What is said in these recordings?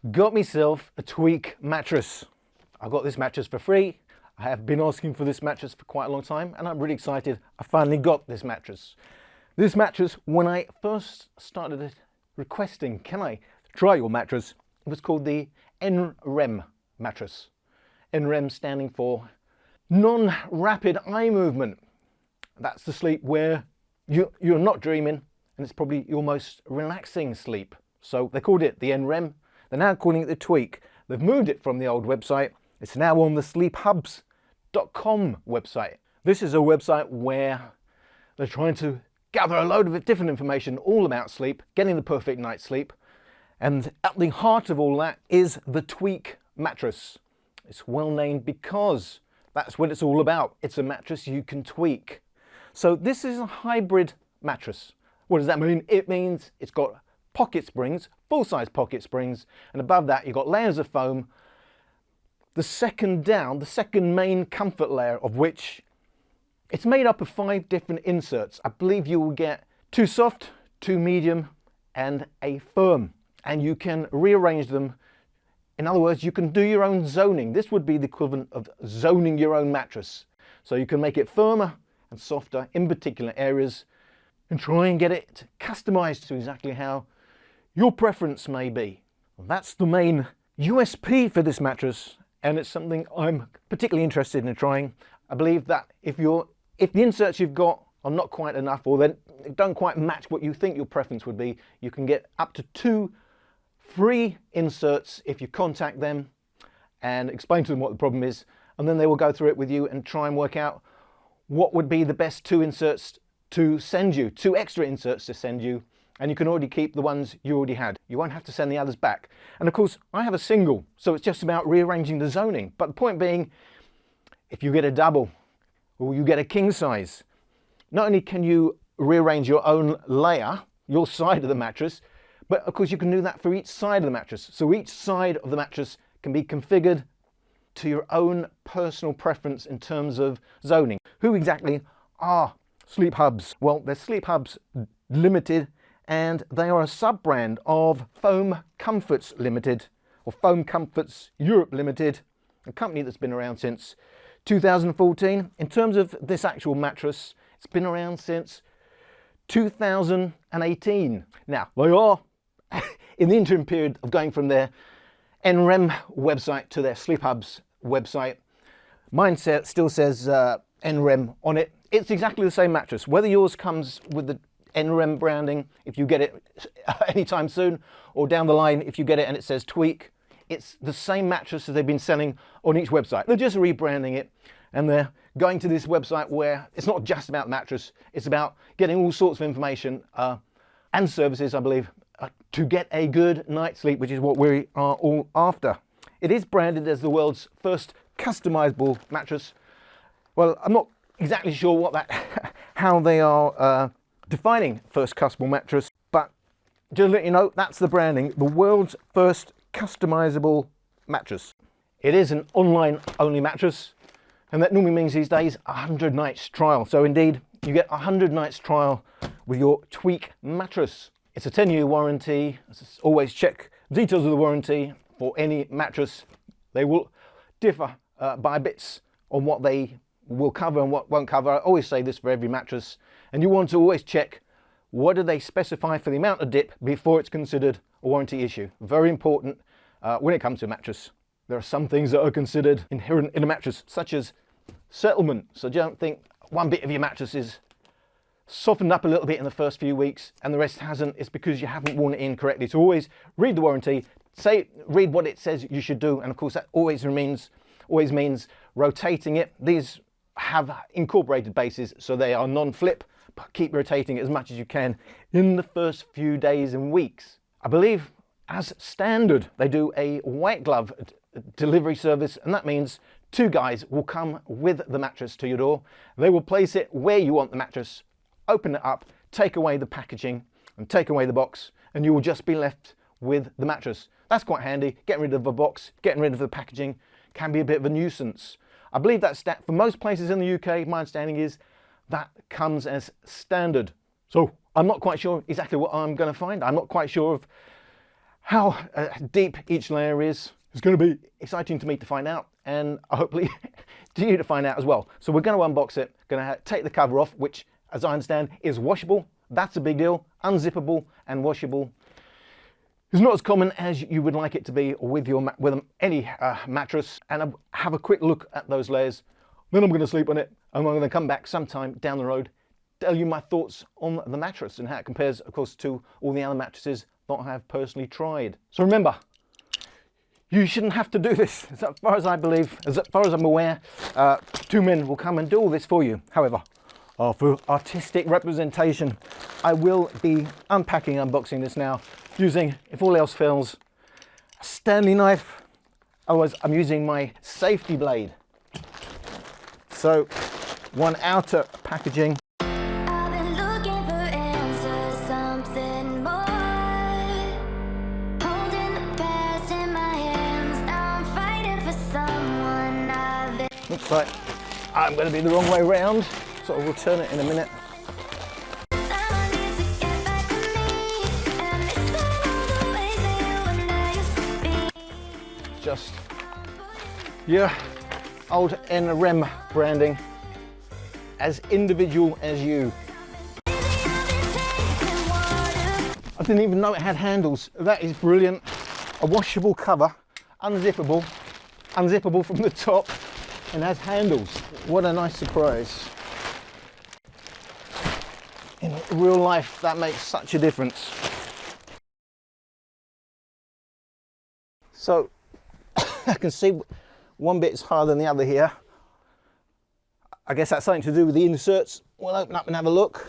Got myself a Tweak mattress. I got this mattress for free. I have been asking for this mattress for quite a long time, and I'm really excited I finally got this mattress. This mattress, when I first started requesting, can I try your mattress, it was called the Nrem mattress. Nrem standing for non-rapid eye movement. That's the sleep where you're not dreaming, and it's probably your most relaxing sleep. So they called it the Nrem. They're now calling it the Tweak. They've moved it from the old website. It's now on the sleephubs.com website. This is a website where they're trying to gather a load of different information all about sleep, getting the perfect night's sleep. And at the heart of all that is the Tweak mattress. It's well named because that's what it's all about. It's a mattress you can tweak. So this is a hybrid mattress. What does that mean? It means it's got pocket springs, full-size pocket springs, and above that you've got layers of foam. The second down, the second main comfort layer of which it's made up of 5 different inserts. I believe you will get 2 soft, 2 medium, and a firm. And you can rearrange them. In other words, you can do your own zoning. This would be the equivalent of zoning your own mattress. So you can make it firmer and softer in particular areas and try and get it customized to exactly how your preference may be. That's the main USP for this mattress, and it's something I'm particularly interested in trying. I believe that if the inserts you've got are not quite enough, or they don't quite match what you think your preference would be, you can get up to 2 free inserts if you contact them and explain to them what the problem is, and then they will go through it with you and try and work out what would be the best 2 inserts to send you, 2 extra inserts to send you, and you can already keep the ones you already had. You won't have to send the others back. And of course, I have a single, so it's just about rearranging the zoning. But the point being, if you get a double or you get a king size, not only can you rearrange your own layer, your side of the mattress, but of course you can do that for each side of the mattress. So each side of the mattress can be configured to your own personal preference in terms of zoning. Who exactly are Sleep Hubs? Well, they're Sleep Hubs Limited, and they are a sub-brand of Foam Comforts Limited, or Foam Comforts Europe Limited, a company that's been around since 2014. In terms of this actual mattress, it's been around since 2018. Now, they are in the interim period of going from their Nrem website to their Sleep Hubs website. Mine still says Nrem on it. It's exactly the same mattress. Whether yours comes with the Nrem branding, if you get it anytime soon, or down the line if you get it and it says Tweak, it's the same mattress as they've been selling on each website. They're just rebranding it, and they're going to this website where it's not just about mattress, it's about getting all sorts of information and services, I believe, to get a good night's sleep, which is what we are all after. It is branded as the world's first customizable mattress. Well, I'm not exactly sure how they are defining first customizable mattress, but just to let you know, that's the branding, the world's first customizable mattress. It is an online only mattress, and that normally means these days 100 nights trial. So indeed, you get 100 nights trial with your Tweak mattress. It's a 10-year warranty. Always check details of the warranty for any mattress. They will differ by bits on what they will cover and what won't cover. I always say this for every mattress, and you want to always check what do they specify for the amount of dip before it's considered a warranty issue. Very important when it comes to a mattress. There are some things that are considered inherent in a mattress, such as settlement. So don't think one bit of your mattress is softened up a little bit in the first few weeks and the rest hasn't. It's because you haven't worn it in correctly. So always read the warranty, read what it says you should do, and of course that always means rotating it. These have incorporated bases, so they are non-flip, but keep rotating it as much as you can in the first few days and weeks. I believe as standard they do a white glove delivery service, and that means 2 guys will come with the mattress to your door. They will place it where you want the mattress, open it up, take away the packaging and take away the box, and you will just be left with the mattress. That's quite handy. Getting rid of the box, getting rid of the packaging can be a bit of a nuisance. I believe that for most places in the UK, my understanding is that comes as standard. So I'm not quite sure exactly what I'm going to find. I'm not quite sure of How deep each layer is going to be exciting to me to find out, and hopefully to you to find out as well. So we're going to unbox it, going to take the cover off, which as I understand is washable. That's a big deal. Unzippable and washable. It's not as common as you would like it to be with any mattress. And I'll have a quick look at those layers. Then I'm going to sleep on it, and I'm going to come back sometime down the road, tell you my thoughts on the mattress and how it compares, of course, to all the other mattresses that I have personally tried. So remember, you shouldn't have to do this. As far as I believe, as far as I'm aware, two men will come and do all this for you. However, for artistic representation, I will be unboxing this now, using, if all else fails, a Stanley knife. Otherwise, I'm using my safety blade. So, one outer packaging. Looks like I'm going to be the wrong way round, so we'll turn it in a minute. Just your old Nrem branding, as individual as you. I didn't even know it had handles. That is brilliant. A washable cover, unzippable from the top, and has handles. What a nice surprise. In real life, that makes such a difference. So, I can see one bit is harder than the other here. I guess that's something to do with the inserts. We'll open up and have a look.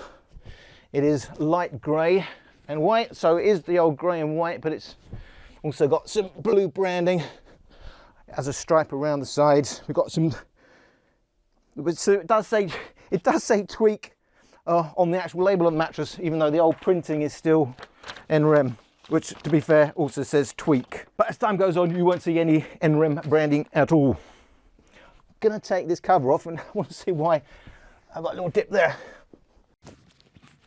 It is light grey and white, so it is the old grey and white, but it's also got some blue branding. It has a stripe around the sides. We've got some, so it does say tweak on the actual label of the mattress, even though the old printing is still Nrem, which, to be fair, also says tweak. But as time goes on, you won't see any Nrem branding at all. I'm gonna take this cover off, and I want to see why I've got a little dip there.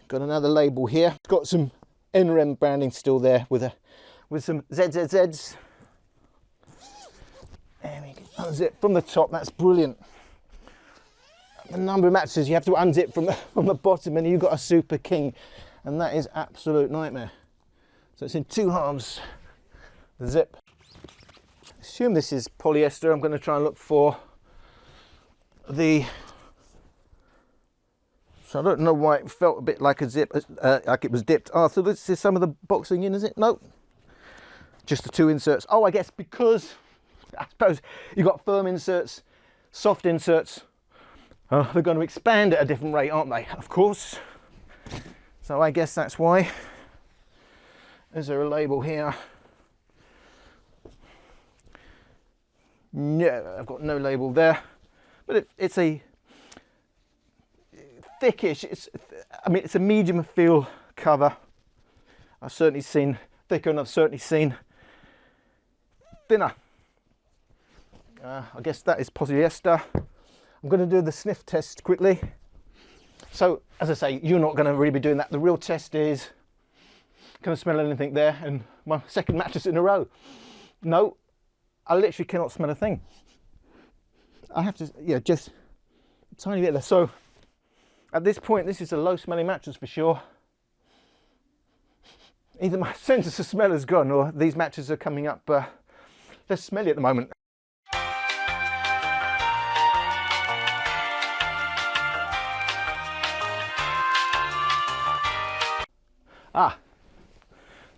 Got another label here. It's got some Nrem branding still there with some ZZZs. There we go. Unzip from the top. That's brilliant. The number of mattresses you have to unzip from the bottom, and you've got a Super King, and that is absolute nightmare. So it's in two halves, the zip. Assume this is polyester. I'm going to try and look for the, so I don't know why it felt a bit like a zip, like it was dipped. Oh, so this is some of the boxing in, is it? No, just the two inserts. Oh, I guess because, I suppose you've got firm inserts, soft inserts. They're going to expand at a different rate, aren't they? Of course. So I guess that's why. Is there a label here? No, I've got no label there. But it's a thickish, I mean, it's a medium feel cover. I've certainly seen thicker, and I've certainly seen thinner. I guess that is polyester. I'm going to do the sniff test quickly. So, as I say, you're not going to really be doing that. The real test is, can I smell anything there? And my second mattress in a row. No, I literally cannot smell a thing. I have to, yeah, just a tiny bit there. So, at this point, this is a low smelling mattress for sure. Either my sense of smell has gone, or these mattresses are coming up less smelly at the moment. Ah,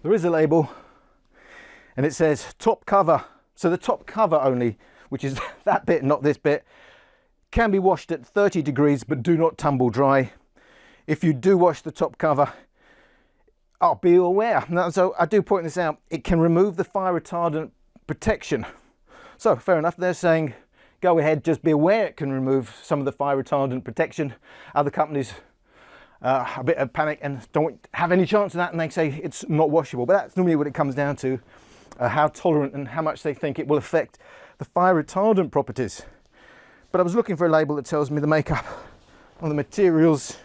there is a label, and it says top cover. So the top cover only, which is that bit, not this bit, can be washed at 30 degrees, but do not tumble dry. If you do wash the top cover, be aware. Now, so I do point this out, it can remove the fire retardant protection. So fair enough, they're saying, go ahead, just be aware it can remove some of the fire retardant protection. Other companies, a bit of panic and don't have any chance of that, and they say it's not washable. But that's normally what it comes down to, how tolerant and how much they think it will affect the fire retardant properties. But I was looking for a label that tells me the makeup of the materials,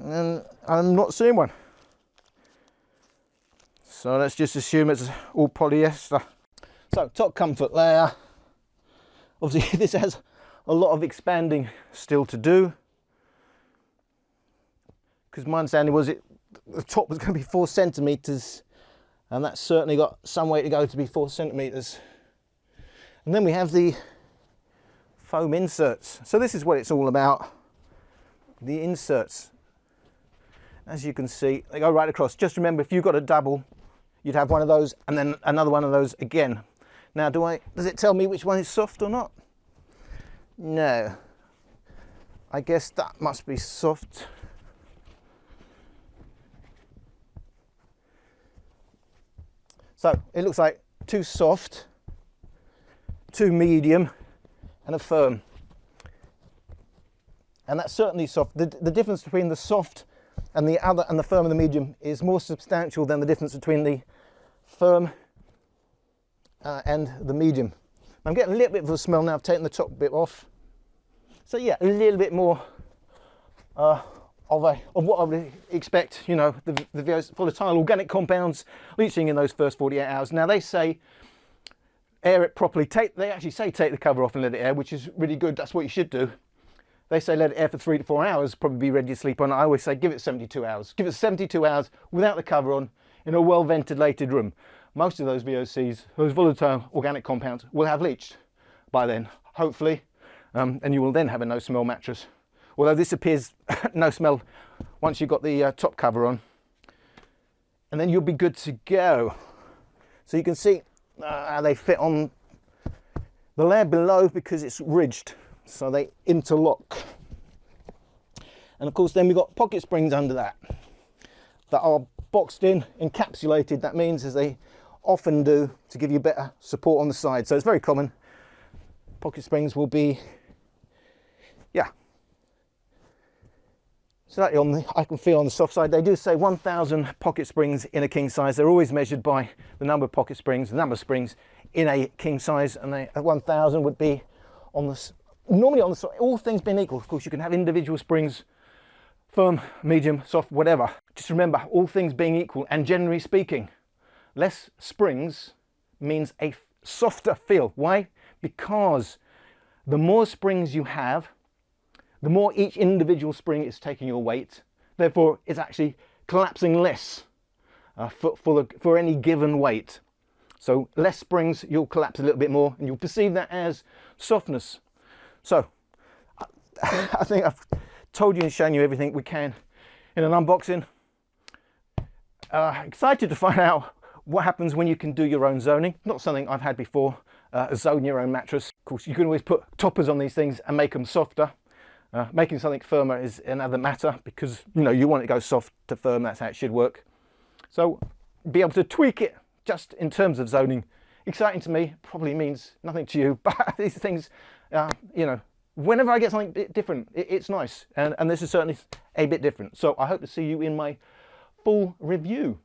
and I'm not seeing one. So let's just assume it's all polyester. So top comfort layer. Obviously this has a lot of expanding still to do, because my understanding was the top was going to be 4 centimeters, and that's certainly got some way to go to be 4 centimeters. And then we have the foam inserts. So this is what it's all about. The inserts, as you can see, they go right across. Just remember, if you've got a double, you'd have one of those and then another one of those again. Now, does it tell me which one is soft or not? No. I guess that must be soft. So it looks like 2 soft, 2 medium, and a firm. And that's certainly soft. The difference between the soft and the other, and the firm and the medium, is more substantial than the difference between the firm and the medium. I'm getting a little bit of a smell now. I've taken the top bit off. So yeah, a little bit more of what I would expect. You know, the volatile organic compounds leaching in those first 48 hours. Now they say air it properly. They actually say take the cover off and let it air, which is really good. That's what you should do. They say let it air for 3 to 4 hours, probably be ready to sleep on. I always say give it 72 hours. Give it 72 hours without the cover on in a well ventilated room. Most of those VOCs, those volatile organic compounds, will have leached by then, hopefully, and you will then have a no smell mattress. Although this appears no smell once you've got the top cover on, and then you'll be good to go. So you can see how they fit on the layer below because it's ridged, so they interlock. And of course then we've got pocket springs under that are boxed in, encapsulated. That means, as they often do, to give you better support on the side. So it's very common. Pocket springs will be, yeah, slightly on the, I can feel on the soft side. They do say 1,000 pocket springs in a king size. They're always measured by the number of pocket springs, the number of springs in a king size, and they, 1,000 would be on the, normally on the side. All things being equal, of course, you can have individual springs, firm, medium, soft, whatever. Just remember, all things being equal, and generally speaking, less springs means a softer feel. Why? Because the more springs you have, the more each individual spring is taking your weight. Therefore, it's actually collapsing less for any given weight. So less springs, you'll collapse a little bit more, and you'll perceive that as softness. So I think I've told you and shown you everything we can in an unboxing. Excited to find out what happens when you can do your own zoning. Not something I've had before, zone your own mattress. Of course, you can always put toppers on these things and make them softer. Making something firmer is another matter, because you know you want it to go soft to firm. That's how it should work. So be able to tweak it just in terms of zoning. Exciting to me, probably means nothing to you, but these things, you know, whenever I get something bit different, it's nice, and this is certainly a bit different. So I hope to see you in my full review.